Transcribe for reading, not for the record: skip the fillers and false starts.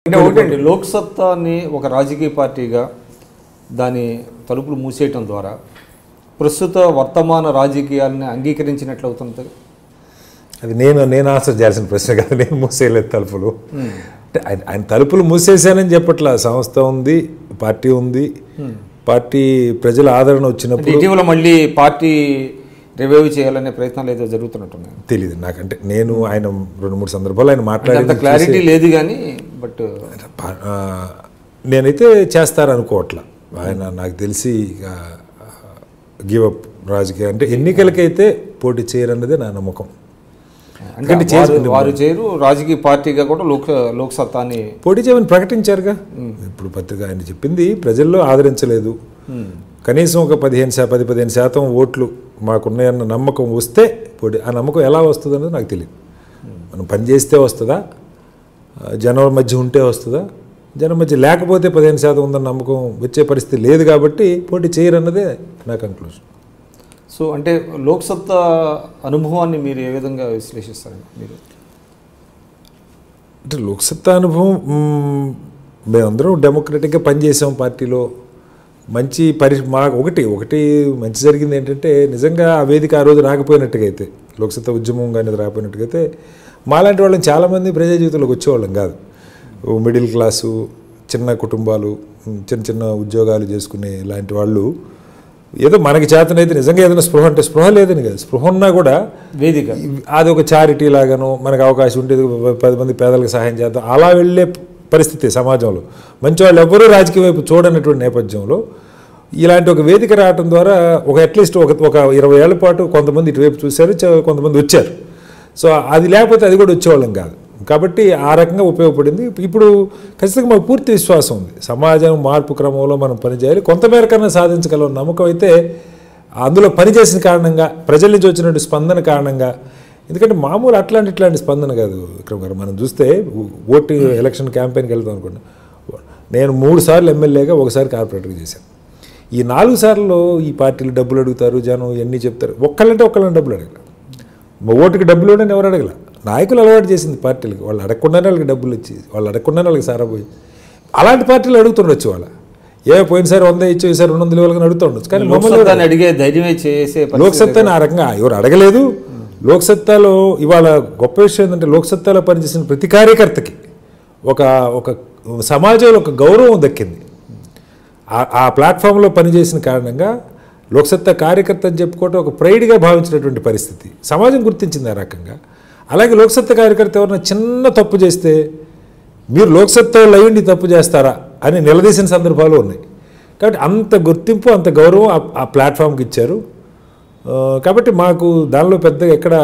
అంటే ఒకటండి, లోక్సత్తాని ఒక రాజకీయ పార్టీగా దాని తలుపులు మూసేయటం ద్వారా ప్రస్తుత వర్తమాన రాజకీయాలని అంగీకరించినట్లు అవుతుంది. అది నేను ఆన్సర్ చేయాల్సిన ప్రశ్న కాదు. నేను మూసేయలేదు తలుపులు. అంటే ఆయన తలుపులు మూసేసానని చెప్పట్లా. సంస్థ ఉంది, పార్టీ ఉంది, పార్టీ ప్రజల ఆదరణ వచ్చినప్పుడు ఇటీవల మళ్ళీ పార్టీ రివైవ్ చేయాలనే ప్రయత్నాలు ఏదో జరుగుతున్నట్టున్నాయి. తెలియదు నాకంటే. నేను ఆయన 2-3 సందర్భాలు ఆయన మాట్లాడే క్లారిటీ లేదు కానీ బట్ నేనైతే చేస్తారనుకోవట్లా. ఆయన నాకు తెలిసి గివప్ రాజకీయ అంటే ఎన్నికలకైతే పోటీ చేయరన్నదే నా నమ్మకం. అంటే వారు చేయరు, రాజకీయ పార్టీగా కూడా లోక్సత్తాని పోటీ చేయమని ప్రకటించారుగా. ఇప్పుడు పత్రిక ఆయన చెప్పింది ప్రజల్లో ఆదరించలేదు, కనీసం ఒక 10-15% ఓట్లు మాకున్నాయన్న నమ్మకం వస్తే పోటీ. ఆ నమ్మకం ఎలా వస్తుంది అన్నది నాకు తెలియదు. మనం పనిచేస్తే వస్తుందా, జనం మధ్య ఉంటే వస్తుందా, జనం మధ్య లేకపోతే 15% ఉందన్న నమ్మకం వచ్చే పరిస్థితి లేదు. కాబట్టి పోటీ చేయరన్నదే నా కంక్లూజన్. సో అంటే లోక్సత్తా అనుభవాన్ని మీరు ఏ విధంగా విశ్లేషిస్తారండి? మీరు అంటే లోక్సత్తా అనుభవం, మేమందరం డెమోక్రటిక్గా పనిచేసాం పార్టీలో. మంచి మాకు ఒకటి మంచి జరిగింది ఏంటంటే, నిజంగా ఆ వేదిక ఆ రోజు రాకపోయినట్టుగా అయితే, లోక్సత్తా ఉద్యమం కానీ రాకపోయినట్టుగైతే మాలాంటి వాళ్ళని చాలామంది ప్రజా జీవితంలోకి వచ్చేవాళ్ళం కాదు. మిడిల్ క్లాసు, చిన్న కుటుంబాలు, చిన్న ఉద్యోగాలు చేసుకునే ఇలాంటి వాళ్ళు ఏదో మనకి చేతనైతే నిజంగా ఏదైనా స్పృహ అంటే స్పృహ లేదని కాదు, స్పృహ ఉన్నా కూడా వేదిక అది ఒక చారిటీ లాగానో మనకు అవకాశం ఉండేది 10 మంది పేదలకు సహాయం చేద్దాం అలా వెళ్ళే పరిస్థితి సమాజంలో. మంచి వాళ్ళు ఎవరూ రాజకీయ వైపు చూడనటువంటి నేపథ్యంలో ఇలాంటి ఒక వేదిక రావడం ద్వారా ఒక అట్లీస్ట్ ఒక 20 ఏళ్ల పాటు కొంతమంది ఇటువైపు చూశారు, కొంతమంది వచ్చారు. సో అది లేకపోతే అది కూడా వచ్చేవాళ్ళం కాదు. కాబట్టి ఆ రకంగా ఉపయోగపడింది. ఇప్పుడు ఖచ్చితంగా మాకు పూర్తి విశ్వాసం ఉంది, సమాజం మార్పు క్రమంలో మనం పనిచేయాలి, కొంతమేరకన్నా సాధించగలం నమ్మకం అయితే అందులో పనిచేసిన కారణంగా, ప్రజల నుంచి వచ్చినటువంటి స్పందన కారణంగా. ఎందుకంటే మామూలు ఇట్లాంటి స్పందన కాదు విక్రమ్ గారు. మనం చూస్తే ఓటు ఎలక్షన్ క్యాంపెయిన్కి వెళ్తాం అనుకోండి, నేను 3 సార్లు ఎమ్మెల్యేగా, 1 సారి కార్పొరేటర్గా చేశాను. ఈ 4 సార్లు ఈ పార్టీలు డబ్బులు అడుగుతారు, జనం ఎన్ని చెప్తారు, ఒకళ్ళని డబ్బులు అడగల. ఓటుకి డబ్బులు ఇవ్వడం ఎవరు అడగల. నాయకులు అలవాటు చేసింది పార్టీలకి, వాళ్ళు అడగకుండానే వాళ్ళకి డబ్బులు ఇచ్చి, వాళ్ళు అడగకుండానే వాళ్ళకి సారా పోయి, అలాంటి పార్టీలు అడుగుతుండొచ్చు. వాళ్ళ పోయినసారి 100 ఇచ్చి, ఈసారి 200 ఇవ్వాలని అడుగుతుండొచ్చు. కానీ మమ్మల్ని అడిగే ధైర్యమే చేసే లోక్సత్తాని ఆ రకంగా ఎవరు అడగలేదు. లోక్సత్తాలో ఇవాళ గొప్ప విషయం ఏంటంటే, లోక్సత్తాలో పనిచేసిన ప్రతి కార్యకర్తకి ఒక సమాజంలో ఒక గౌరవం దక్కింది. ఆ ప్లాట్ఫామ్లో పనిచేసిన కారణంగా లోక్సత్తా కార్యకర్త అని చెప్పుకోవటం ఒక ప్రైడ్గా భావించినటువంటి పరిస్థితి సమాజం గుర్తించింది ఆ రకంగా. అలాగే లోక్సత్తా కార్యకర్త ఎవరైనా చిన్న తప్పు చేస్తే, మీరు లోక్సత్తాలో అయ్యండి తప్పు చేస్తారా అని నిలదీసిన సందర్భాలు ఉన్నాయి. కాబట్టి అంత గుర్తింపు, అంత గౌరవం ఆ ప్లాట్ఫామ్కి ఇచ్చారు. కాబట్టి మాకు దానిలో పెద్దగా ఎక్కడ